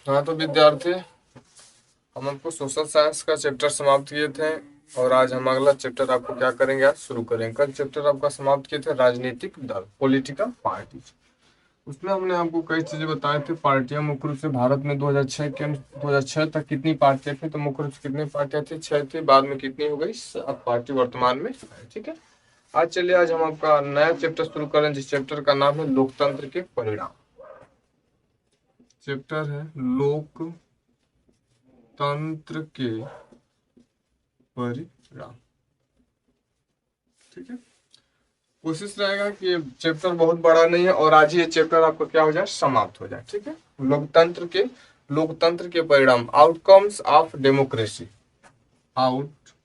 हाँ तो विद्यार्थी, हम आपको सोशल साइंस का चैप्टर समाप्त किए थे और आज हम अगला चैप्टर आपको क्या करेंगे, आज शुरू करेंगे। कल चैप्टर आपका समाप्त किए थे राजनीतिक दल, पॉलिटिकल पार्टी। उसमें हमने आपको कई चीजें बताए थे। पार्टियां मुख्य रूप से भारत में 2006 तक कितनी पार्टियां थी, तो मुख्य रूप से कितनी पार्टियां थी, 6 थी। बाद में कितनी हो गई, 7 पार्टी वर्तमान में है। ठीक है। आज चलिए, आज हम आपका नया चैप्टर शुरू करें, जिस चैप्टर का नाम है लोकतंत्र के परिणाम। चैप्टर है लोकतंत्र के परिणाम। ठीक है। कोशिश रहेगा कि ये चैप्टर बहुत बड़ा नहीं है और आज ही ये चैप्टर आपका क्या हो जाए, समाप्त हो जाए। ठीक है। लोकतंत्र के परिणाम, outcomes of democracy. Outcomes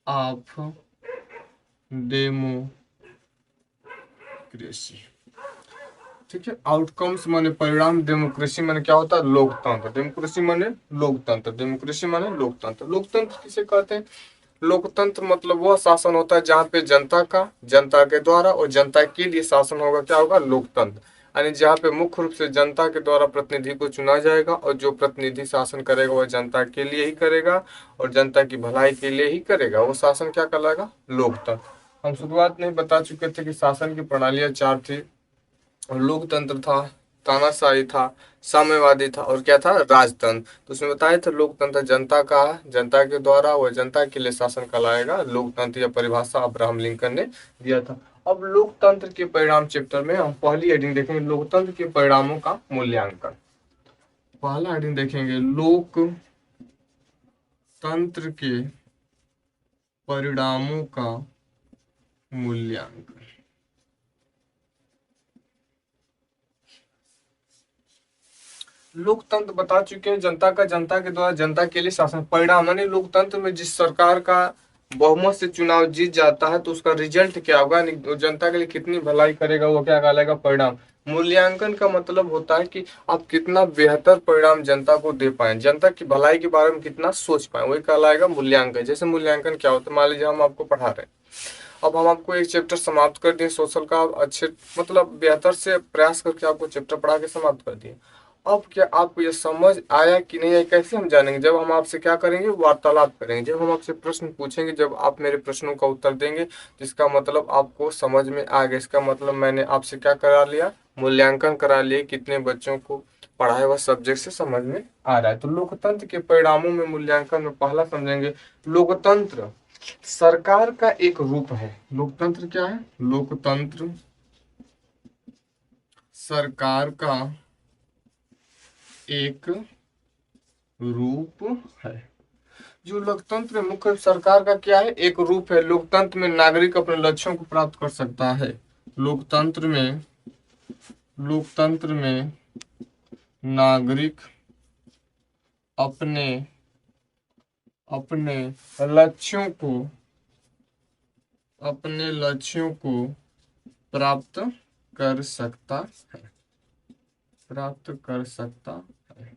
of democracy. ठीक है। आउटकम्स माने परिणाम, डेमोक्रेसी माने क्या होता है, लोकतंत्र। डेमोक्रेसी माने लोकतंत्र, डेमोक्रेसी माने लोकतंत्र। लोकतंत्र किसे कहते हैं? लोकतंत्र मतलब वह शासन होता है जहाँ पे जनता के द्वारा और जनता के लिए शासन होगा, क्या होगा, लोकतंत्र। यानी जहाँ पे मुख्य रूप से जनता के द्वारा प्रतिनिधि को चुना जाएगा और जो प्रतिनिधि शासन करेगा वह जनता के लिए ही करेगा और जनता की भलाई के लिए ही करेगा, वो शासन क्या कहलाएगा, लोकतंत्र। हम शुरुआत में ही बता चुके थे कि शासन की प्रणालियां 4 थी। लोकतंत्र था, तानाशाही था, साम्यवादी था और क्या था, राजतंत्र। तो उसमें बताया था लोकतंत्र जनता का, जनता के द्वारा व जनता के लिए शासन कहलाएगा लोकतंत्र। या परिभाषा अब्राहम लिंकन ने दिया था। अब लोकतंत्र के परिणाम चैप्टर में हम पहली हेडिंग देखेंगे, लोकतंत्र के परिणामों का मूल्यांकन। पहला हेडिंग देखेंगे, लोकतंत्र के परिणामों का मूल्यांकन। लोकतंत्र बता चुके हैं, जनता के द्वारा जनता के लिए शासन। परिणाम यानी लोकतंत्र में जिस सरकार का बहुमत से चुनाव जीत जाता है तो उसका रिजल्ट क्या होगा, यानी जनता के लिए कितनी भलाई करेगा, वो क्या कहलाएगा, परिणाम। मूल्यांकन का मतलब होता है कि आप कितना बेहतर परिणाम जनता को दे पाए, जनता की भलाई के बारे में कितना सोच पाए, वही कहलाएगा मूल्यांकन। जैसे मूल्यांकन क्या होता है, मान लीजिए हम आपको पढ़ा रहे हैं, अब हम आपको एक चैप्टर समाप्त कर दिए सोशल का, अच्छे मतलब बेहतर से प्रयास करके आपको चैप्टर पढ़ा के समाप्त कर दिए। अब क्या आपको ये समझ आया कि नहीं आया, कैसे हम जानेंगे, जब हम आपसे क्या करेंगे, वार्तालाप करेंगे, जब हम आपसे प्रश्न पूछेंगे, जब आप मेरे प्रश्नों का उत्तर देंगे, जिसका मतलब आपको समझ में आ गया, इसका मतलब मैंने आपसे क्या करा लिया, मूल्यांकन करा लिया, कितने बच्चों को पढ़ाए हुआ सब्जेक्ट से समझ में आ रहा है। तो लोकतंत्र के परिणामों में मूल्यांकन में पहला समझेंगे, लोकतंत्र सरकार का एक रूप है। लोकतंत्र क्या है, लोकतंत्र सरकार का एक रूप है। जो लोकतंत्र में मुख्य सरकार का क्या है, एक रूप है। लोकतंत्र में नागरिक अपने लक्ष्यों को प्राप्त कर सकता है। लोकतंत्र में लोकतंत्र में नागरिक अपने अपने लक्ष्यों को प्राप्त कर सकता है, प्राप्त कर सकता है।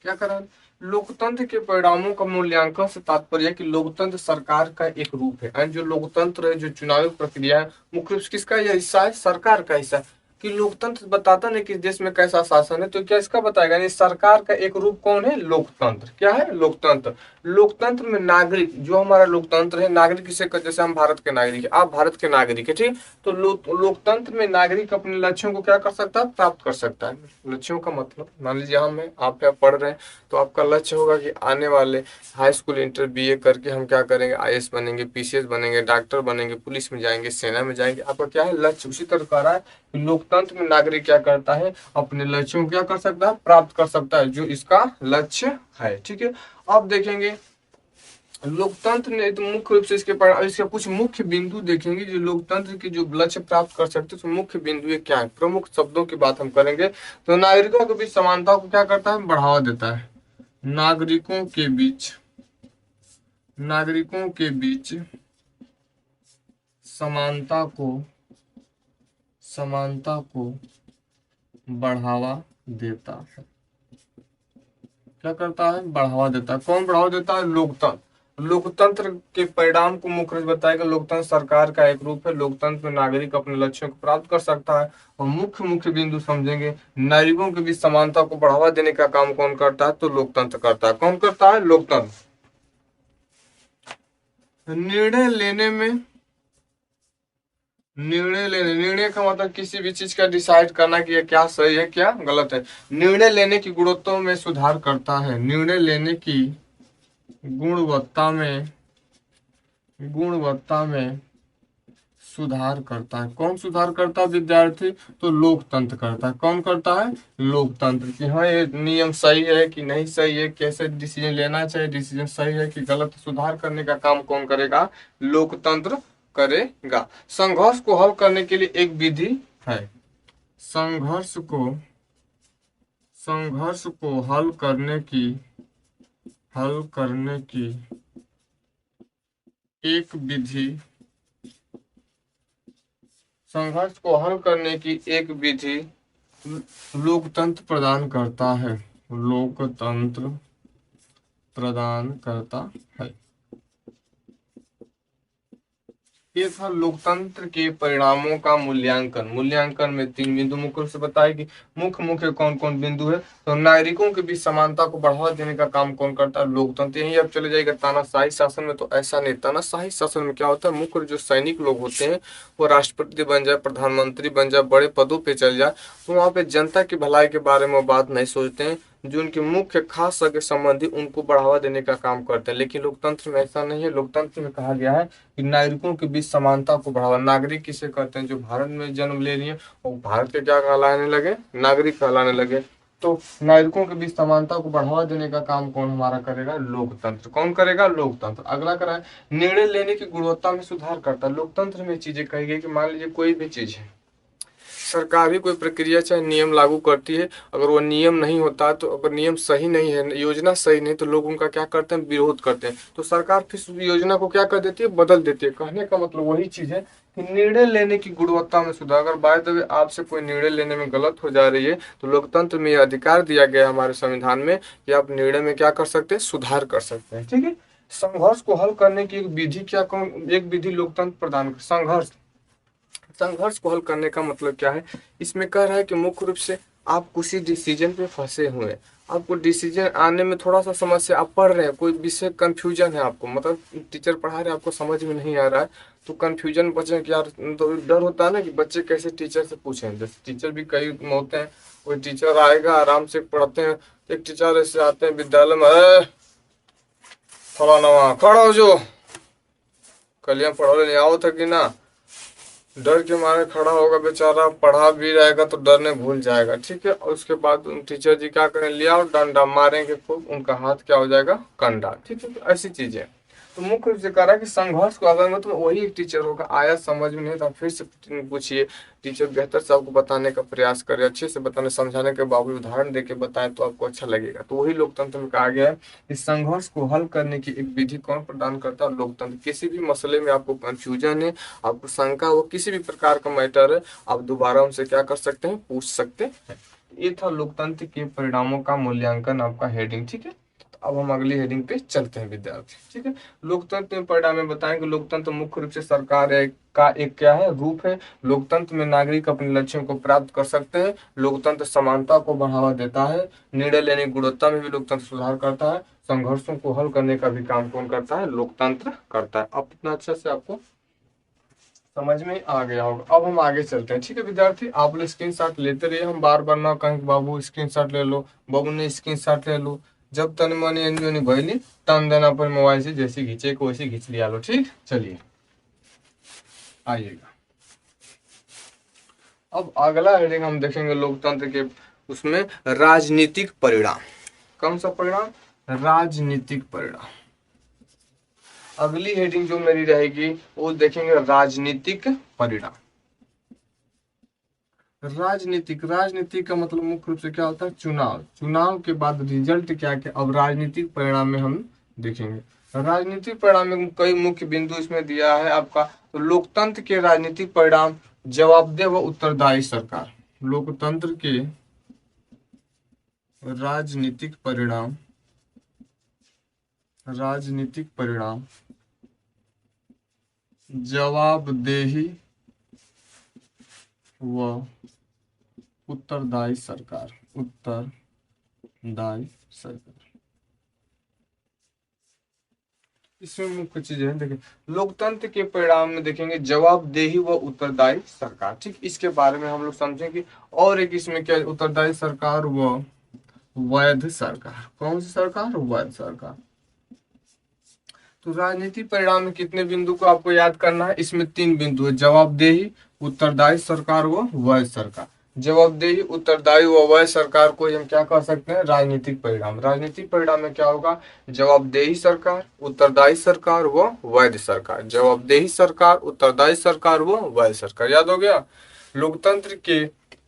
क्या करा, लोकतंत्र के परिणामों का मूल्यांकन से तात्पर्य है कि लोकतंत्र सरकार का एक रूप है। एंड जो लोकतंत्र है, जो चुनावी प्रक्रिया है, मुख्य रूप से किसका यह हिस्सा है, सरकार का हिस्सा है। कि लोकतंत्र बताता नहीं कि देश में कैसा शासन है, तो क्या इसका बताएगा, यानी सरकार का एक रूप कौन है, लोकतंत्र। क्या है, लोकतंत्र। लोकतंत्र में नागरिक, जो हमारा लोकतंत्र है, नागरिक किसे कहते हैं, जैसे हम भारत के नागरिक है, आप भारत के नागरिक है, ठीक। तो लोकतंत्र में नागरिक अपने लक्ष्यों को क्या कर सकता है, प्राप्त कर सकता है। लक्ष्यों का मतलब, मान लीजिए हम हैं, आप क्या पढ़ रहे हैं, तो आपका लक्ष्य होगा कि आने वाले हाई स्कूल इंटर बीए करके हम क्या करेंगे, आईएएस बनेंगे, पीसीएस बनेंगे, डॉक्टर बनेंगे, पुलिस में जाएंगे, सेना में जाएंगे। आपका क्या है, लक्ष्य। उसी तरह कह रहा है कि लोकतंत्र में नागरिक क्या करता है, अपने लक्ष्यों को क्या कर सकता है, प्राप्त कर सकता है, जो इसका लक्ष्य है। ठीक है। अब देखेंगे लोकतंत्र ने तो मुख्य रूप से इसके कुछ मुख्य बिंदु देखेंगे, जो लोकतंत्र के जो लक्ष्य प्राप्त कर सकते हैं, तो मुख्य बिंदु ये क्या है, प्रमुख शब्दों की बात हम करेंगे। तो नागरिकों के बीच समानता को क्या करता है, बढ़ावा देता है। नागरिकों के बीच नागरिकों के बीच समानता को समानता को बढ़ावा देता है। क्या करता है, बढ़ावा देता है। कौन बढ़ावा देता है, लोकतंत्र। लोकतंत्र के परिणाम को मुख्य रूप से बताएगा। लोकतंत्र सरकार का एक रूप है। लोकतंत्र में नागरिक अपने लक्ष्यों को प्राप्त कर सकता है। और मुख्य मुख्य बिंदु समझेंगे। नागरिकों के बीच समानता को बढ़ावा देने का काम कौन करता है? तो लोकतंत्र करता है। कौन करता है? लोकतंत्र। निर्णय का मतलब किसी भी चीज का डिसाइड करना कि ये क्या सही है क्या गलत है। निर्णय लेने की गुणवत्ता में सुधार करता है। निर्णय लेने की गुणवत्ता में गुणवत्ता में सुधार करता है। कौन सुधार करता है विद्यार्थी? तो लोकतंत्र करता है। कौन करता है? लोकतंत्र। कि हाँ ये नियम सही है कि नहीं सही है, कैसे डिसीजन लेना चाहिए, डिसीजन सही है कि गलत, सुधार करने का काम कौन करेगा? लोकतंत्र करेगा। संघर्ष को हल करने के लिए एक विधि है। संघर्ष को संघर्ष को हल करने की एक विधि संघर्ष को हल करने की एक विधि लोकतंत्र प्रदान करता है। लोकतंत्र प्रदान करता है। ये था लोकतंत्र के परिणामों का मूल्यांकन। मूल्यांकन में 3 बिंदु मुख्य रूप से बताए कि मुख्य मुख्य कौन कौन बिंदु है। तो नागरिकों के बीच समानता को बढ़ावा देने का काम कौन करता है? लोकतंत्र। यही अब चले जाएगा तानाशाही शासन में, तो ऐसा नहीं। तानाशाही शासन में क्या होता है? मुख्य जो सैनिक लोग होते हैं वो राष्ट्रपति बन जाए, प्रधानमंत्री बन जाए, बड़े पदों पे चल जाए, तो वहाँ पे जनता की भलाई के बारे में बात नहीं सोचते हैं। जो उनके मुख्य खास सगे संबंधी उनको बढ़ावा देने का काम करते हैं। लेकिन लोकतंत्र में ऐसा नहीं है। लोकतंत्र में कहा गया है कि नागरिकों के बीच समानता को बढ़ावा। नागरिक किसे कहते हैं? जो भारत में जन्म ले रही है और भारत के क्या कहलाने लगे? नागरिक कहलाने लगे। तो नागरिकों के बीच समानता को बढ़ावा देने का काम कौन हमारा करेगा? लोकतंत्र। कौन करेगा? लोकतंत्र। अगला करा है निर्णय लेने की गुणवत्ता में सुधार करता है। लोकतंत्र में चीजें कही गई कि मान लीजिए कोई भी चीज है, सरकार भी कोई प्रक्रिया चाहे नियम लागू करती है, अगर वो नियम नहीं होता, तो अगर नियम सही नहीं है, योजना सही नहीं, तो लोग उनका क्या करते हैं? विरोध करते हैं। तो सरकार फिर उस योजना को क्या कर देती है? बदल देती है। कहने का मतलब वही चीज है कि निर्णय लेने की गुणवत्ता में सुधार। अगर बाय द वे आपसे कोई निर्णय लेने में गलत हो जा रही है, तो लोकतंत्र में यह अधिकार दिया गया है हमारे संविधान में कि आप निर्णय में क्या कर सकते हैं? सुधार कर सकते हैं। ठीक है। संघर्ष को हल करने की एक विधि क्या कौन एक विधि लोकतंत्र प्रदान कर संघर्ष को हल करने का मतलब क्या है? इसमें कह रहा है कि मुख्य रूप से आप किसी डिसीजन पे फंसे हुए हैं, आपको डिसीजन आने में थोड़ा सा समस्या, आप पढ़ रहे हैं, कोई विषय कंफ्यूजन है आपको, मतलब टीचर पढ़ा रहे हैं, आपको समझ में नहीं आ रहा है, तो कंफ्यूजन बचे कि यार, तो डर होता है ना कि बच्चे कैसे टीचर से पूछें। जैसे टीचर भी कई होते हैं, कोई टीचर आएगा आराम से पढ़ते हैं, एक टीचर ऐसे आते हैं विद्यालय में, फलाना खड़ा हो जो कल यहाँ पढ़ो नहीं आओ था कि ना, डर के मारे खड़ा होगा बेचारा, पढ़ा भी रहेगा तो डरने भूल जाएगा। ठीक है। और उसके बाद टीचर जी क्या करें? ले आओ डंडा, मारेंगे खूब, उनका हाथ क्या हो जाएगा? कंडा। ठीक है। तो ऐसी चीजें। तो मुख्य रूप से कह रहा है कि संघर्ष को अगर मतलब वही एक टीचर होगा, आया समझ में नहीं था, फिर से पूछिए, टीचर बेहतर से आपको बताने का प्रयास करे, अच्छे से बताने समझाने के बावजूद उदाहरण देके बताए तो आपको अच्छा लगेगा। तो वही लोकतंत्र में कहा गया है कि संघर्ष को हल करने की एक विधि कौन प्रदान करता है? लोकतंत्र। किसी भी मसले में आपको कंफ्यूजन है, आपको शंका हो, किसी भी प्रकार का मैटर है, आप दोबारा उनसे क्या कर सकते हैं? पूछ सकते हैं। ये था लोकतंत्र के परिणामों का मूल्यांकन, आपका हेडिंग। ठीक है। अब हम अगली हेडिंग पे चलते हैं विद्यार्थी। ठीक है। लोकतंत्र में परिणाम में बताएंगे। लोकतंत्र मुख्य रूप से सरकार का एक क्या है? रूप है। लोकतंत्र में नागरिक अपने लक्ष्यों को प्राप्त कर सकते हैं। लोकतंत्र समानता को बढ़ावा देता है। निर्णय लेने की गुणवत्ता में भी लोकतंत्र सुधार करता है। संघर्षों को हल करने का भी काम कौन करता है? लोकतंत्र करता है। अब इतना अच्छा से आपको समझ में आ गया होगा। अब हम आगे चलते हैं। ठीक है विद्यार्थी, आप लोग स्क्रीन शॉट लेते रहिए, हम बार बार ना कहें बाबू स्क्रीन शॉट ले लो, बाबू ने स्क्रीन शॉट ले लो। जब तन मन एनजीओ भैली तन देना पर मोबाइल से जैसे खींचे को वैसे खींच लिया लो। ठीक, चलिए आइएगा। अब अगला हेडिंग हम देखेंगे लोकतंत्र के, उसमें राजनीतिक परिणाम। कौन सा परिणाम? राजनीतिक परिणाम। अगली हेडिंग जो मेरी रहेगी वो देखेंगे राजनीतिक परिणाम। राजनीतिक का मतलब मुख्य रूप से क्या होता है? चुनाव। चुनाव के बाद रिजल्ट क्या क्या, अब राजनीतिक परिणाम में हम देखेंगे। राजनीतिक परिणाम में कई मुख्य बिंदु इसमें दिया है आपका। तो लोकतंत्र के राजनीतिक परिणाम, जवाबदेह व उत्तरदायी सरकार। लोकतंत्र के राजनीतिक परिणाम राजनीतिक परिणाम, जवाबदेही व उत्तरदायी सरकार, उत्तरदायी सरकार। इसमें मुख्य चीजें हैं, देखिए लोकतंत्र के परिणाम में देखेंगे जवाबदेही व उत्तरदायी सरकार, ठीक इसके बारे में हम लोग समझेंगे। और एक इसमें क्या, उत्तरदायी सरकार व वैध सरकार। कौन सी सरकार? वैध सरकार। तो राजनीतिक परिणाम में कितने बिंदु को आपको याद करना है? इसमें 3 बिंदु है, जवाबदेही, उत्तरदायी सरकार व वैध सरकार। जवाबदेही, उत्तरदायी व वैध सरकार को हम क्या कह सकते हैं? राजनीतिक परिणाम। राजनीतिक परिणाम में क्या होगा? जवाबदेही सरकार, उत्तरदायी सरकार व वैध सरकार। जवाबदेही सरकार, उत्तरदायी सरकार व वैध सरकार। याद हो गया? लोकतंत्र के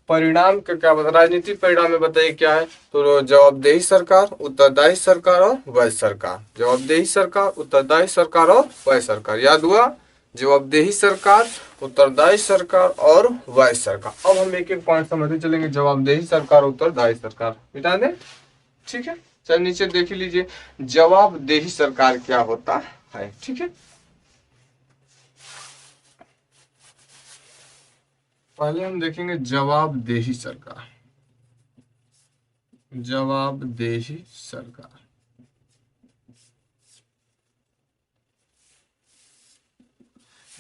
परिणाम का क्या बता, राजनीतिक परिणाम में बताइए क्या है? तो जवाबदेही सरकार, उत्तरदायी सरकार और वैध सरकार। जवाबदेही सरकार, उत्तरदायी सरकार और वैध सरकार। याद हुआ? जवाबदेही सरकार, उत्तरदायी सरकार और वैध सरकार। अब हम एक एक पॉइंट समझते चलेंगे। जवाबदेही सरकार, उत्तरदायी सरकार मिटा दें, ठीक है। चल नीचे देख लीजिए, जवाबदेही सरकार क्या होता है, ठीक है। पहले हम देखेंगे जवाबदेही सरकार। जवाबदेही सरकार,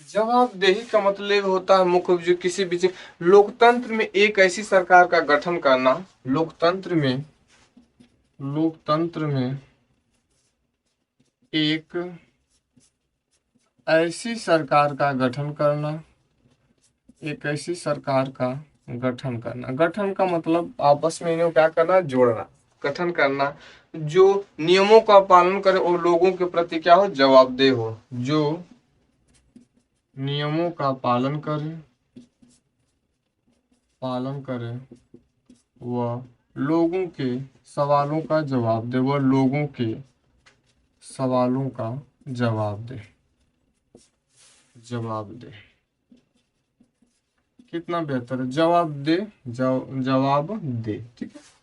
जवाबदेही का मतलब होता है मुख्य जो किसी भी लोकतंत्र में एक ऐसी सरकार का गठन करना, लोकतंत्र में एक ऐसी सरकार का गठन करना, एक ऐसी सरकार का गठन करना। गठन का मतलब आपस में इन्हें क्या करना? जोड़ना। गठन करना जो नियमों का पालन करे और लोगों के प्रति क्या हो? जवाबदेह हो। जो नियमों का पालन करे वह लोगों के सवालों का जवाब दे, वह लोगों के सवालों का जवाब दे। कितना बेहतर है, जवाब दे, ठीक है।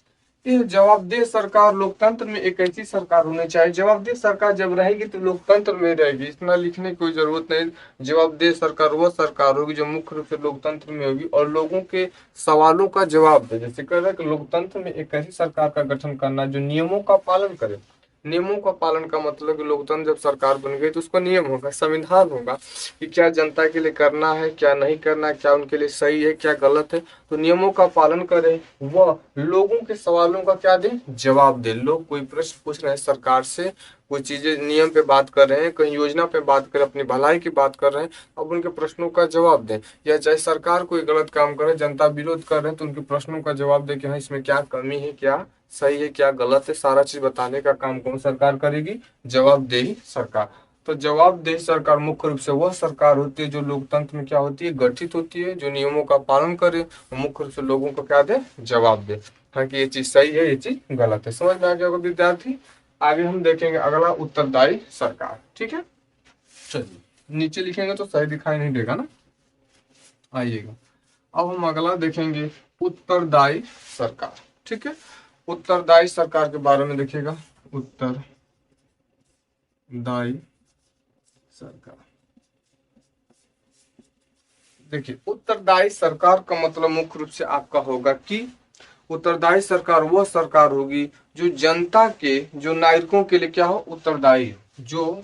ये जवाबदेह सरकार लोकतंत्र में एक ऐसी सरकार होनी चाहिए। जवाबदेह सरकार जब रहेगी तो लोकतंत्र में रहेगी, इतना लिखने की कोई जरूरत नहीं। जवाबदेह सरकार वह सरकार होगी जो मुख्य रूप से लोकतंत्र में होगी और लोगों के सवालों का जवाब दे। जैसे कह रहा है कि लोकतंत्र में एक ऐसी सरकार का गठन करना जो नियमों का पालन करे। नियमों का पालन का मतलब कि लोकतंत्र जब सरकार बन गई तो उसका नियम होगा, संविधान होगा कि क्या जनता के लिए करना है, क्या नहीं करना है, क्या उनके लिए सही है, क्या गलत है। तो नियमों का पालन करे, वह लोगों के सवालों का क्या दे? जवाब दे। लोग कोई प्रश्न पूछ रहे हैं सरकार से, कोई चीजें नियम पे बात कर रहे हैं, कहीं योजना पे बात कर, अपनी भलाई की बात कर रहे हैं, अब उनके प्रश्नों का जवाब दें। या चाहे सरकार कोई गलत काम करे, जनता विरोध कर रहे हैं, तो उनके प्रश्नों का जवाब दे कि हाँ इसमें क्या कमी है, क्या सही है, क्या गलत है, सारा चीज बताने का काम कौन सरकार करेगी? जवाबदेही सरकार। तो जवाबदेही सरकार मुख्य रूप से वह सरकार होती है जो लोकतंत्र में क्या होती है? गठित होती है, जो नियमों का पालन करे, मुख्य रूप से लोगों को क्या दे? जवाब दे, हाँ कि ये चीज सही है, ये चीज गलत है। समझ में आ गया होगा विद्यार्थी? आगे हम देखेंगे अगला, उत्तरदायी सरकार, ठीक है। चलिए नीचे लिखेंगे तो सही दिखाई नहीं देगा ना, आइएगा। अब हम अगला देखेंगे उत्तरदायी सरकार, ठीक है। उत्तरदायी सरकार के बारे में देखिएगा, उत्तरदायी सरकार। देखिए उत्तरदायी सरकार का मतलब मुख्य रूप से आपका होगा कि उत्तरदायी सरकार वह सरकार होगी जो जनता के, जो नागरिकों के लिए क्या हो? उत्तरदायी हो। जो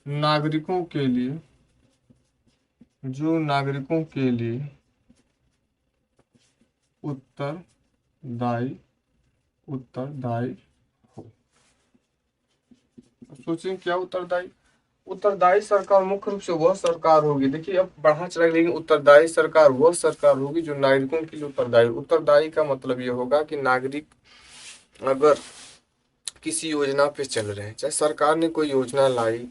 नागरिकों के लिए, उत्तरदायी हो। सोचें क्या उत्तरदायी? उत्तरदायी सरकार मुख्य रूप से वह सरकार होगी, देखिए अब बढ़ा चला, लेकिन उत्तरदायी सरकार वह सरकार होगी जो नागरिकों के लिए उत्तरदायी। उत्तरदायी का मतलब ये होगा कि नागरिक अगर किसी योजना पे चल रहे हैं, चाहे सरकार ने कोई योजना लाई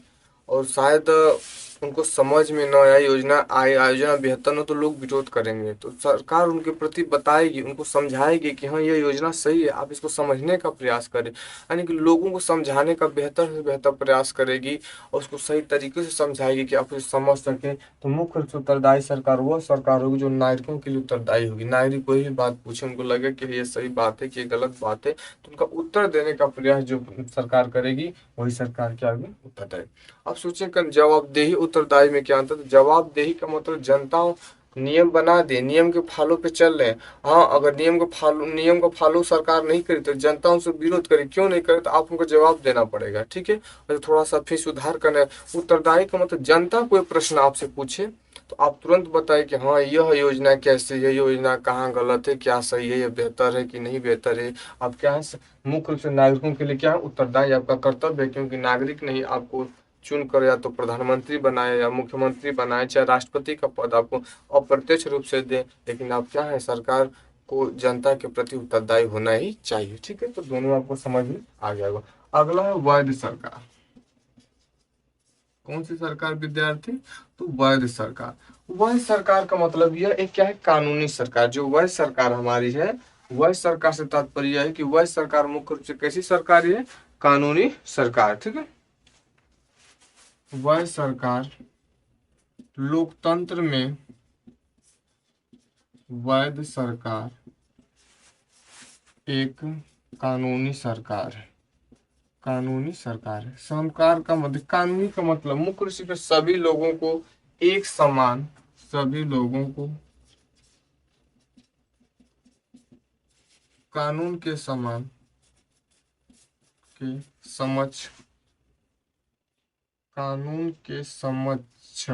और शायद उनको समझ में न आए, योजना बेहतर न, तो लोग विरोध करेंगे। तो सरकार उनके प्रति बताएगी, उनको समझाएगी कि हाँ ये योजना सही है, आप इसको समझने का प्रयास करें। यानी कि लोगों को समझाने का बेहतर से बेहतर प्रयास करेगी और उसको सही तरीके से समझाएगी कि आप उसे समझ सकें। तो मुख्य रूप से उत्तरदायी सरकार वह सरकार होगी जो नागरिकों के लिए उत्तरदायी होगी। नागरिक कोई भी बात पूछे, उनको लगे कि ये सही बात है कि ये गलत बात है, तो उनका उत्तर देने का प्रयास जो सरकार करेगी वही सरकार क्या होगी, उत्तरदायी। अब सोचें कि जवाबदेही उत्तरदायी में क्या अंतर है। तो जवाबदेही का मतलब जनता नियम बना दे, नियम के फॉलो पे चल रहे हैं। हाँ, अगर नियम का फॉलो सरकार नहीं करे तो जनता उनसे विरोध करे, क्यों नहीं करे, तो आप उनको जवाब देना पड़ेगा। ठीक है, और थोड़ा सा फिर सुधार करना है। उत्तरदायी का मतलब जनता कोई प्रश्न आपसे पूछे तो आप तुरंत बताए कि हाँ यह योजना कैसे है, यह योजना कहाँ गलत है, क्या सही है, ये बेहतर है कि नहीं बेहतर है। आप क्या है, मुख्य रूप से नागरिकों के लिए क्या है, उत्तरदायी आपका कर्तव्य है। क्योंकि नागरिक नहीं आपको चुनकर या तो प्रधानमंत्री बनाए या मुख्यमंत्री बनाए, चाहे राष्ट्रपति का पद आपको अप्रत्यक्ष रूप से दे, लेकिन आप क्या है, सरकार को जनता के प्रति उत्तरदायी होना ही चाहिए। ठीक है, तो दोनों आपको समझ में आ गया होगा। अगला है वैध सरकार। कौन सी सरकार विद्यार्थी, तो वैध सरकार। वैध सरकार का मतलब यह एक क्या है, कानूनी सरकार। जो वैध सरकार हमारी है, वैध सरकार से तात्पर्य है कि वैध सरकार मुख्य रूप से कैसी सरकार है, कानूनी सरकार। ठीक है, वैध सरकार लोकतंत्र में, वैध सरकार एक कानूनी सरकार है। कानूनी सरकार है। सरकार का मतलब, कानूनी का मतलब मुख्य रूप से सभी लोगों को एक समान, सभी लोगों को कानून के समान के समक्ष, कानून के समक्ष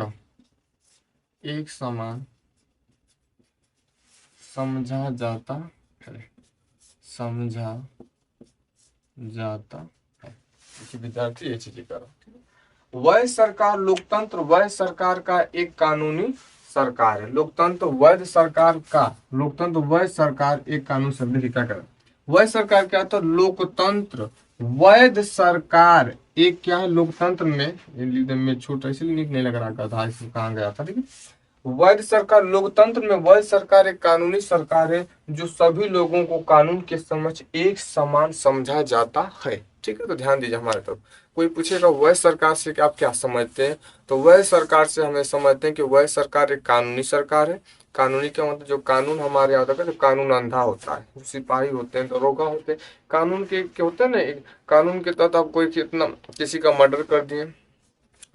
एक समान समझा जाता है, समझा जाता है। देखिए विद्यार्थी, ये चीजें करो। वह सरकार लोकतंत्र, वह सरकार का एक कानूनी सरकार है। लोकतंत्र वैध सरकार का, लोकतंत्र वैध सरकार एक कानून शब्द क्या कर, वह सरकार क्या था, लोकतंत्र वैध सरकार एक क्या है, लोकतंत्र में छोटा इसलिए नहीं लग रहा था, इसमें कहाँ गया था। ठीक है, वैध सरकार लोकतंत्र में वैध सरकार एक कानूनी सरकार है जो सभी लोगों को कानून के समक्ष एक समान समझा जाता है। ठीक है, तो ध्यान दीजिए हमारे तरफ। कोई पूछेगा वैध सरकार से आप क्या समझते हैं, तो वैध सरकार से हमें समझते हैं कि वैध सरकार एक कानूनी सरकार है। कानूनी का मतलब जो कानून हमारे यहाँ होता है, जो कानून अंधा होता है, जो सिपाही होते हैं, दरोगा होते हैं, कानून के होते हैं ना, कानून के तहत आप कोई कितना किसी का मर्डर कर दिए,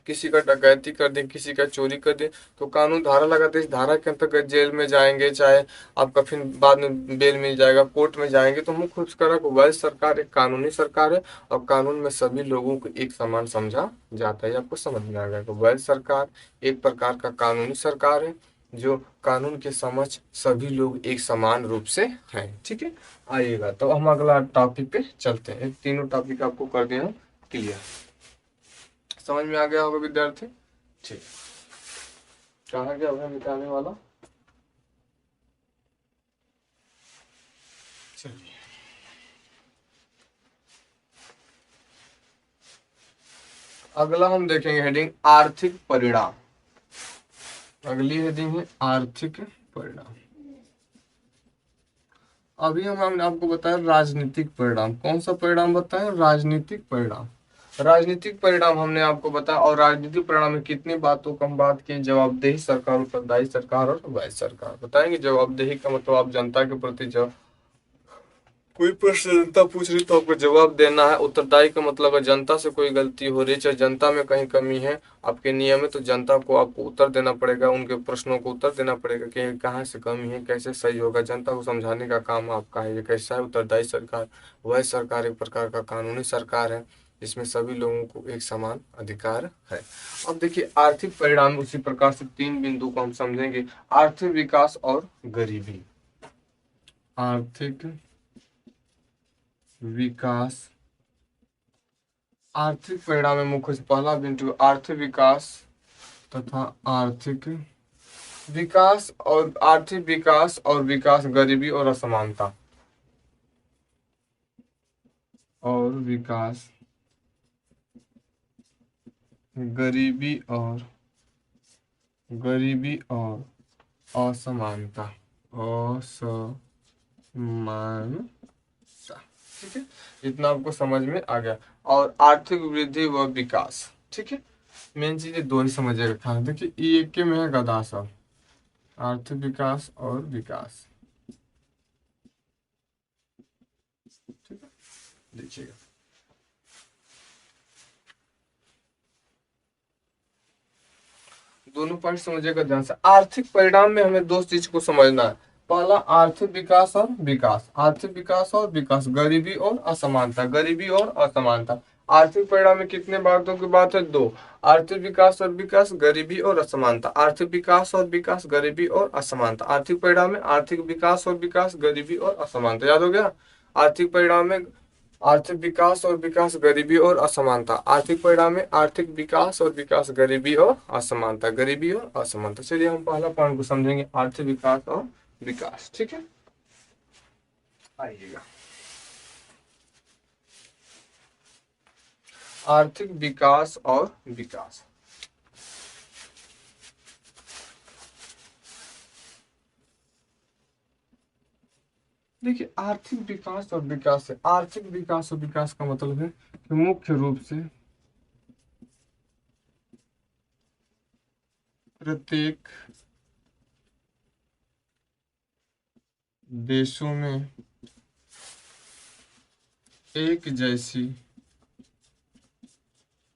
किसी का डकैती कर दे, किसी का चोरी कर दे, तो कानून धारा लगाते हैं, इस धारा के अंतर्गत जेल में जाएंगे, चाहे आपका फिर बाद में बेल मिल जाएगा, कोर्ट में जाएंगे। तो मुख्य रूप से वैध सरकार एक कानूनी सरकार है और कानून में सभी लोगों को एक समान समझा जाता है। आपको समझ में आ गया, तो वैध सरकार एक प्रकार का कानूनी सरकार है जो कानून के समक्ष सभी लोग एक समान रूप से हैं। ठीक है, आइएगा तो हम अगला टॉपिक पे चलते हैं। तीनों टॉपिक आपको कर दिए हैं क्लियर, समझ में आ गया होगा विद्यार्थी। ठीक, कहा गया हमें मिटाने वाला, चलिए अगला हम देखेंगे हेडिंग आर्थिक परिणाम। अगली हेडिंग है आर्थिक परिणाम। अभी हमने आपको बताया राजनीतिक परिणाम। कौन सा परिणाम बताया, राजनीतिक परिणाम। राजनीतिक परिणाम हमने आपको बताया, और राजनीतिक परिणाम में कितनी बातों को हम बात की, जवाबदेही सरकार, उत्तरदायी सरकार और वैध सरकार। बताएंगे जवाबदेही का मतलब आप जनता के प्रति जब कोई प्रश्न जनता पूछ रही तो आपको जवाब देना है। उत्तरदायी का मतलब है जनता से कोई गलती हो रही है, चाहे जनता में कहीं कमी है आपके नियम में, तो जनता को आपको उत्तर देना पड़ेगा, उनके प्रश्नों को उत्तर देना पड़ेगा कि कहाँ से कमी है, कैसे सही होगा। जनता को समझाने का काम आपका है। ये कैसा है, उत्तरदायी सरकार। वह सरकार एक प्रकार का कानूनी सरकार है जिसमें सभी लोगों को एक समान अधिकार है। अब देखिए आर्थिक परिणाम, उसी प्रकार से तीन बिंदु को हम समझेंगे, आर्थिक विकास और गरीबी। आर्थिक विकास, आर्थिक परिणाम में मुख्य से पहला बिंदु आर्थिक विकास तथा आर्थिक विकास, और आर्थिक विकास और विकास, गरीबी और असमानता, और विकास, गरीबी और गरीबी और असमानता, असमानता। ठीक है, इतना आपको समझ में आ गया। और आर्थिक वृद्धि व विकास, ठीक है, मेन चीज ये दो ही समझिएगा खाना। देखिए ये एक के में है गधा सब, आर्थिक विकास और विकास। ठीक है, देखिएगा दोनों पॉइंट समझिएगा ध्यान से। आर्थिक परिणाम में हमें दो चीज को समझना है। पहला आर्थिक विकास और विकास, आर्थिक विकास और विकास, गरीबी और असमानता, गरीबी और असमानता। आर्थिक परिणाम में कितने बातों की बात है? दो। आर्थिक विकास और विकास, गरीबी और असमानता, आर्थिक विकास और विकास, गरीबी और असमानता। आर्थिक परिणाम में आर्थिक विकास और विकास, गरीबी और असमानता। याद हो गया? आर्थिक परिणाम में आर्थिक विकास और विकास, गरीबी और असमानता। आर्थिक परिणाम में आर्थिक विकास और विकास, गरीबी और असमानता, गरीबी और असमानता। चलिए हम पहला पॉइंट को समझेंगे, आर्थिक विकास और विकास। ठीक है, आइएगा। आर्थिक विकास और विकास, देखिए आर्थिक विकास और विकास से, आर्थिक विकास और विकास का मतलब है कि मुख्य रूप से प्रत्येक देशों में एक जैसी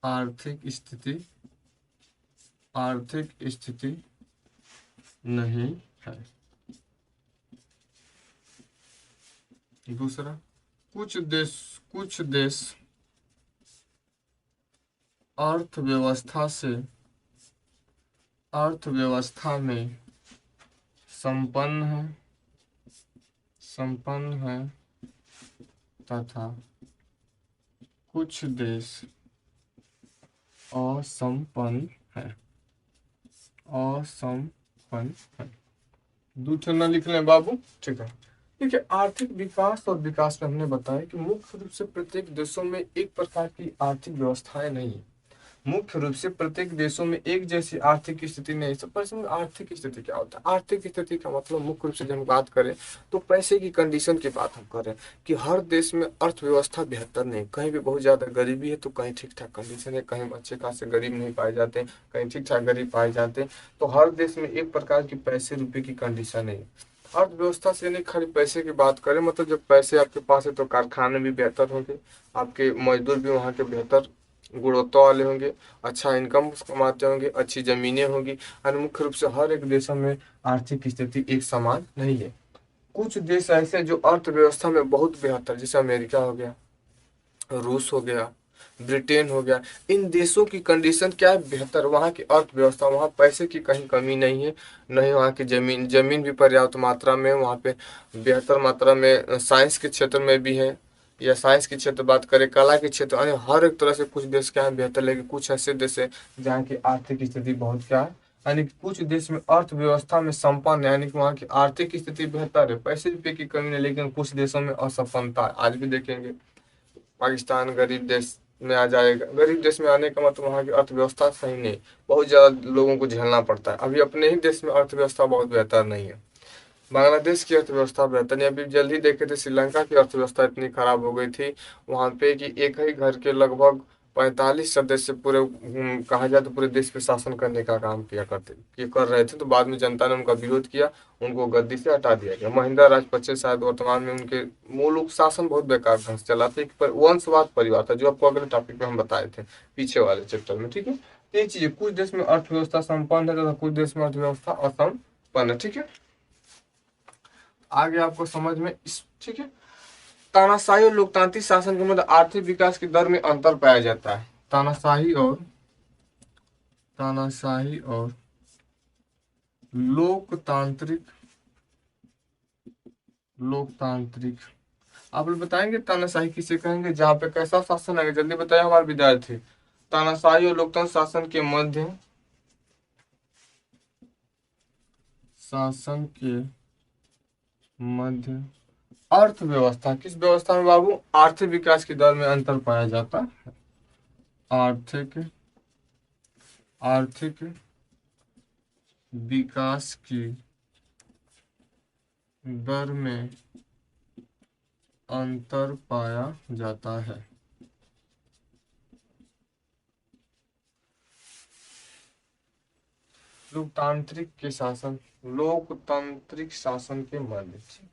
आर्थिक स्थिति, आर्थिक स्थिति नहीं है। दूसरा, कुछ देश, कुछ देश अर्थव्यवस्था से, अर्थव्यवस्था में संपन्न है, संपन्न है, तथा कुछ देश असंपन्न है, असंपन्न है। दूसरा ना लिख लें बाबू, ठीक है। देखिए आर्थिक विकास और विकास में हमने बताया कि मुख्य रूप से प्रत्येक देशों में एक प्रकार की आर्थिक व्यवस्थाएं नहीं है। मुख्य रूप से प्रत्येक देशों में एक जैसी आर्थिक स्थिति नहीं। सब पर आर्थिक स्थिति क्या होता है? आर्थिक स्थिति का मतलब मुख्य रूप से जब हम बात करें तो पैसे की कंडीशन की बात हम करें कि हर देश में अर्थव्यवस्था बेहतर नहीं, कहीं भी बहुत ज्यादा गरीबी है तो कहीं ठीक ठाक कंडीशन है, कहीं अच्छे खासे गरीब नहीं पाए जाते, कहीं ठीक ठाक गरीब पाए जाते। तो हर देश में एक प्रकार की पैसे रुपए की कंडीशन है। अर्थव्यवस्था से नहीं, खाली पैसे की बात करें मतलब जब पैसे आपके पास है तो कारखाने भी बेहतर होंगे, आपके मजदूर भी वहाँ के बेहतर गुणवत्ता वाले होंगे, अच्छा इनकम कमाते होंगे, अच्छी जमीनें होंगी। और मुख्य रूप से हर एक देशों में आर्थिक स्थिति एक समान नहीं है। कुछ देश ऐसे हैं जो अर्थव्यवस्था में बहुत बेहतर, जैसे अमेरिका हो गया, रूस हो गया, ब्रिटेन हो गया। इन देशों की कंडीशन क्या है? बेहतर। वहाँ की अर्थव्यवस्था, वहाँ पैसे की कहीं कमी नहीं है, नहीं वहाँ की जमीन, जमीन भी पर्याप्त मात्रा में है वहाँ पे, बेहतर मात्रा में साइंस के क्षेत्र में भी है, या साइंस की क्षेत्र बात करें, कला के क्षेत्र, यानी हर एक तरह से कुछ देश क्या है बेहतर। लेकिन कुछ ऐसे देश है जहाँ की आर्थिक स्थिति बहुत क्या है, यानी कि कुछ देश में अर्थव्यवस्था में संपन्न है, यानी कि वहाँ की आर्थिक स्थिति बेहतर है, पैसे रुपये की कमी नहीं, लेकिन कुछ देशों में असफलता है। आज भी देखेंगे पाकिस्तान गरीब देश में आ जाएगा। गरीब देश में आने का मतलब वहाँ की अर्थव्यवस्था सही नहीं, बहुत ज़्यादा लोगों को झेलना पड़ता है। अभी अपने ही देश में अर्थव्यवस्था बहुत बेहतर नहीं है, बांग्लादेश की अर्थव्यवस्था बेहतर नहीं। अभी जल्दी देखे थे श्रीलंका की अर्थव्यवस्था इतनी खराब हो गई थी वहाँ पे कि एक ही घर के लगभग 45 सदस्य पूरे कहा जाए तो पूरे देश पे शासन करने का काम किया करते, ये कर रहे थे। तो बाद में जनता ने उनका विरोध किया, उनको गद्दी से हटा दिया गया। महिंद्रा राजपक्षे शायद वर्तमान में उनके, वो लोग शासन बहुत बेकार ढंग से चलाते, पर वंशवाद परिवार था, जो आपको अगले टॉपिक में हम बताए थे पीछे वाले चैप्टर में। ठीक है, तो ये चीजें, कुछ देश में अर्थव्यवस्था संपन्न है तथा कुछ देश में अर्थव्यवस्था असंपन्न है। ठीक है, आगे आपको समझ में इस, ठीक है। तानाशाही और लोकतांत्रिक शासन के मध्य आर्थिक विकास की दर में अंतर पाया जाता है। तानाशाही और लोकतांत्रिक, लोकतांत्रिक, आप लोग बताएंगे तानाशाही किसे कहेंगे? जहाँ पे कैसा शासन है, जल्दी बताइए हमारे विद्यार्थी। तानाशाही और लोकतंत्र शासन के मध्य, शासन के मध्य अर्थव्यवस्था, किस व्यवस्था में बाबू? आर्थिक विकास की दर में अंतर पाया जाता है। आर्थिक, आर्थिक विकास की दर में अंतर पाया जाता है। लोकतांत्रिक शासन के माध्यम से,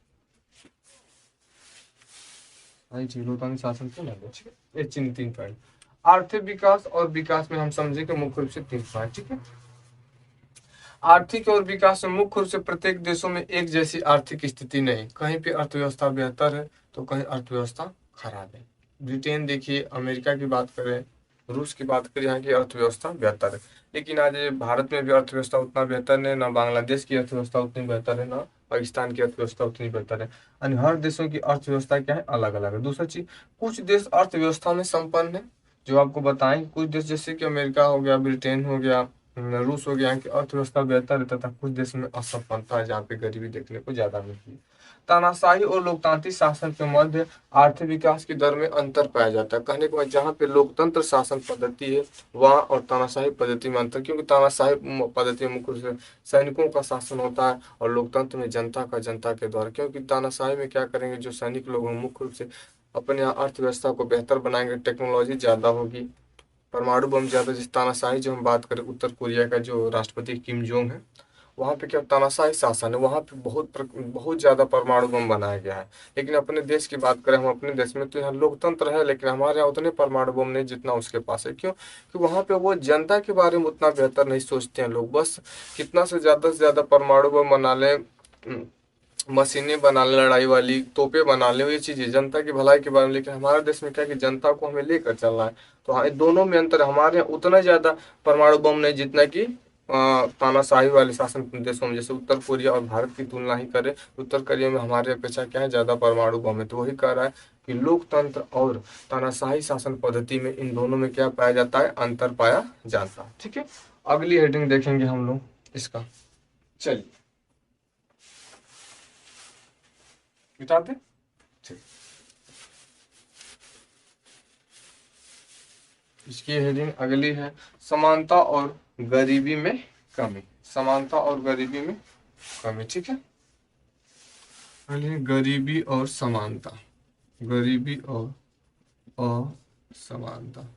हाँ जी, लोकतांत्रिक शासन के माध्यम से, ये तीन पॉइंट। आर्थिक विकास और विकास में हम समझे कि मुख्य रूप से तीन पॉइंट, ठीक है। आर्थिक और विकास में मुख्य रूप से प्रत्येक देशों में एक जैसी आर्थिक स्थिति नहीं, कहीं पे अर्थव्यवस्था बेहतर है तो कहीं अर्थव्यवस्था खराब है। ब्रिटेन देखिए, अमेरिका की बात करें, रूस की बात करें, यहाँ की अर्थव्यवस्था बेहतर है। लेकिन आज भारत में भी अर्थव्यवस्था उतना बेहतर नहीं, ना बांग्लादेश की अर्थव्यवस्था उतनी बेहतर है, ना पाकिस्तान की अर्थव्यवस्था उतनी बेहतर है। यानी हर देशों की अर्थव्यवस्था क्या है, अलग अलग है। दूसरा चीज, कुछ देश अर्थव्यवस्था में संपन्न है, जो आपको बताएं, कुछ देश जैसे कि अमेरिका हो गया, ब्रिटेन हो गया, रूस हो गया, की अर्थव्यवस्था बेहतर है, तथा कुछ देश में असंपन्नता है, जहाँ पे गरीबी देखने को ज्यादा मिलती है। तानाशाही और लोकतांत्रिक शासन के मध्य आर्थिक विकास की दर में अंतर पाया जाता है। कहने के बाद जहाँ पे लोकतंत्र शासन पद्धति है वहाँ और तानाशाही पद्धति में अंतर, क्योंकि तानाशाही पद्धति में मुख्य रूप से सैनिकों का शासन होता है और लोकतंत्र में जनता के द्वारा। क्योंकि तानाशाही में क्या करेंगे, जो सैनिक लोग हैं मुख्य रूप से अपने यहाँ अर्थव्यवस्था को बेहतर बनाएंगे, टेक्नोलॉजी ज्यादा होगी, परमाणु बम ज्यादा। जिस तानाशाही जो हम बात करें, उत्तर कोरिया का जो राष्ट्रपति किम जोंग है, वहाँ पे क्या तानाशाही शासन है, वहाँ पे बहुत ज्यादा परमाणु बम बनाया गया है। लेकिन अपने देश की बात करें, हम अपने देश में तो यहाँ लोकतंत्र है, लेकिन हमारे यहाँ उतने परमाणु बम नहीं जितना उसके पास है। क्यों? कि वहाँ पे वो जनता के बारे में उतना बेहतर नहीं सोचते हैं लोग, बस कितना से ज्यादा परमाणु बम बना ले, मशीनें बना ले, लड़ाई वाली तोपे बना ले, ये चीजें जनता की भलाई के बारे में। लेकिन हमारे देश में क्या है कि जनता को हमें लेकर चलना है। तो हाँ, दोनों में अंतर है। हमारे यहाँ उतना ज्यादा परमाणु बम नहीं जितना कि तानाशाही वाले शासन देशों में, जैसे उत्तर कोरिया और भारत की तुलना ही करें, उत्तर कोरिया में हमारे अपेक्षा क्या है, ज्यादा परमाणु बम है। तो वही कह रहा है कि लोकतंत्र और तानाशाही शासन पद्धति में इन दोनों में क्या पाया जाता है, अंतर पाया जाता है। ठीक है, अगली हेडिंग देखेंगे हम लोग इसका। चलिए मिटाते। ठीक, इसकी हेडिंग अगली है, समानता और गरीबी में कमी। समानता और गरीबी में कमी, ठीक है। पहले गरीबी और समानता, गरीबी और असमानता,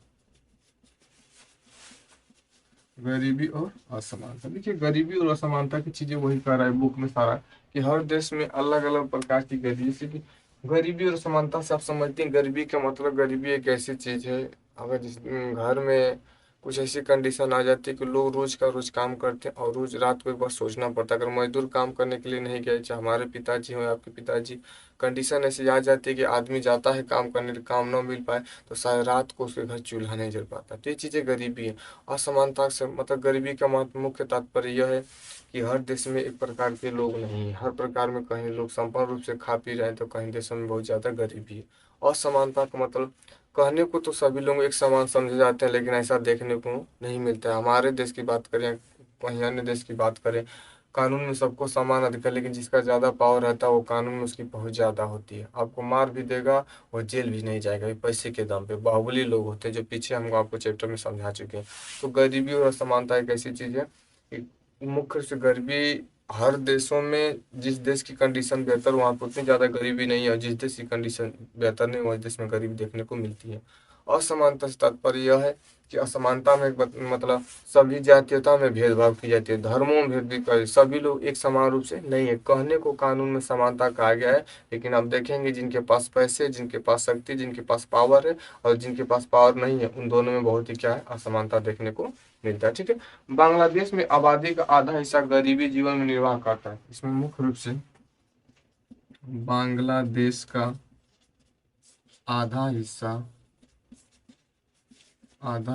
गरीबी और असमानता। देखिए, गरीबी और असमानता की चीजें वही कह रहा है बुक में सारा, कि हर देश में अलग अलग प्रकार की गरीबी, जैसे कि गरीबी और असमानता से आप समझते हैं, गरीबी का मतलब, गरीबी एक ऐसी चीज है, अगर जिस घर में कुछ ऐसी कंडीशन आ जाती है कि लोग रोज का रोज काम करते हैं और रोज रात को एक बार सोचना पड़ता है, अगर मजदूर काम करने के लिए नहीं गए, चाहे हमारे पिताजी हो या आपके पिताजी, कंडीशन ऐसी आ जाती है कि आदमी जाता है काम करने, काम ना मिल पाए तो शायद रात को उसके घर चूल्हा नहीं जल पाता। तो ये चीज़ें गरीबी है। असमानता से मतलब गरीबी का मुख्य तात्पर्य यह है कि हर देश में एक प्रकार के लोग नहीं है, हर प्रकार में कहीं लोग संपूर्ण रूप से खा पी रहे हैं तो कहीं देशों में बहुत ज़्यादा गरीबी है। असमानता का मतलब, कहने को तो सभी लोग एक समान समझे जाते हैं, लेकिन ऐसा देखने को नहीं मिलता है। हमारे देश की बात करें, कहीं अन्य देश की बात करें, कानून में सबको समान अधिकार, लेकिन जिसका ज़्यादा पावर रहता है वो कानून में उसकी पहुंच ज़्यादा होती है, आपको मार भी देगा और जेल भी नहीं जाएगा, ये पैसे के दम पे बाहुबली लोग होते हैं, जो पीछे हम आपको चैप्टर में समझा चुके हैं। तो गरीबी और असमानता एक ऐसी चीज़ है कि मुख्य रूप से गरीबी हर देशों में, जिस देश की कंडीशन बेहतर वहाँ पर उतनी ज़्यादा गरीबी नहीं है, और जिस देश की कंडीशन बेहतर नहीं वह देश में गरीबी देखने को मिलती है। असमानता से तात्पर्य यह है कि असमानता में मतलब सभी जातीयता में भेदभाव की जाती है, धर्मों में भेद भी सभी लोग एक समान रूप से नहीं है। कहने को कानून में समानता कहा गया है, लेकिन आप देखेंगे जिनके पास पैसे, जिनके पास शक्ति, जिनके पास पावर है और जिनके पास पावर नहीं है, उन दोनों में बहुत ही क्या है, असमानता देखने को मिलता है। ठीक है, बांग्लादेश में आबादी का आधा हिस्सा गरीबी जीवन में निर्वाह करता है। इसमें मुख्य रूप से बांग्लादेश का आधा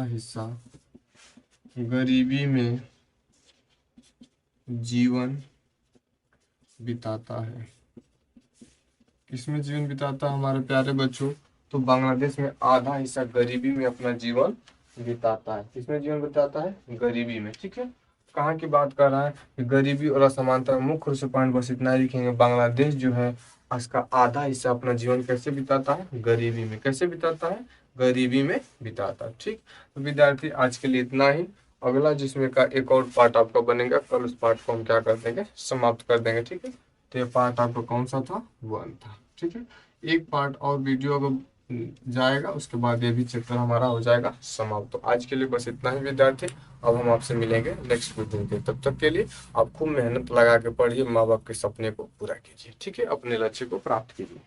हिस्सा गरीबी में जीवन बिताता है। किसमें जीवन बिताता है हमारे प्यारे बच्चों? तो बांग्लादेश में आधा हिस्सा गरीबी में अपना जीवन बिताता है। किसमें जीवन बिताता है? गरीबी में। ठीक है, कहाँ की बात कर रहा है कि गरीबी और असमानता, मुख्य रूप से पॉइंट बस इतना ही लिखेंगे। बांग्लादेश जो है इसका आधा हिस्सा अपना जीवन कैसे बिताता है? गरीबी में। कैसे बिताता है? गरीबी में बिताता है। ठीक, तो विद्यार्थी आज के लिए इतना ही। अगला जिसमें का एक और पार्ट आपका बनेगा, कल उस पार्ट को हम क्या कर देंगे, समाप्त कर देंगे। ठीक है, तो ये पार्ट आपका कौन सा था, 1 था। ठीक है, एक पार्ट और वीडियो अगर जाएगा उसके बाद ये भी चैप्टर हमारा हो जाएगा समाप्त। तो आज के लिए बस इतना ही विद्यार्थी। अब हम आपसे मिलेंगे नेक्स्ट वीडियो के, तब तक के लिए आप खूब मेहनत लगा के पढ़िए, माँ बाप के सपने को पूरा कीजिए। ठीक है, अपने लक्ष्य को प्राप्त कीजिए।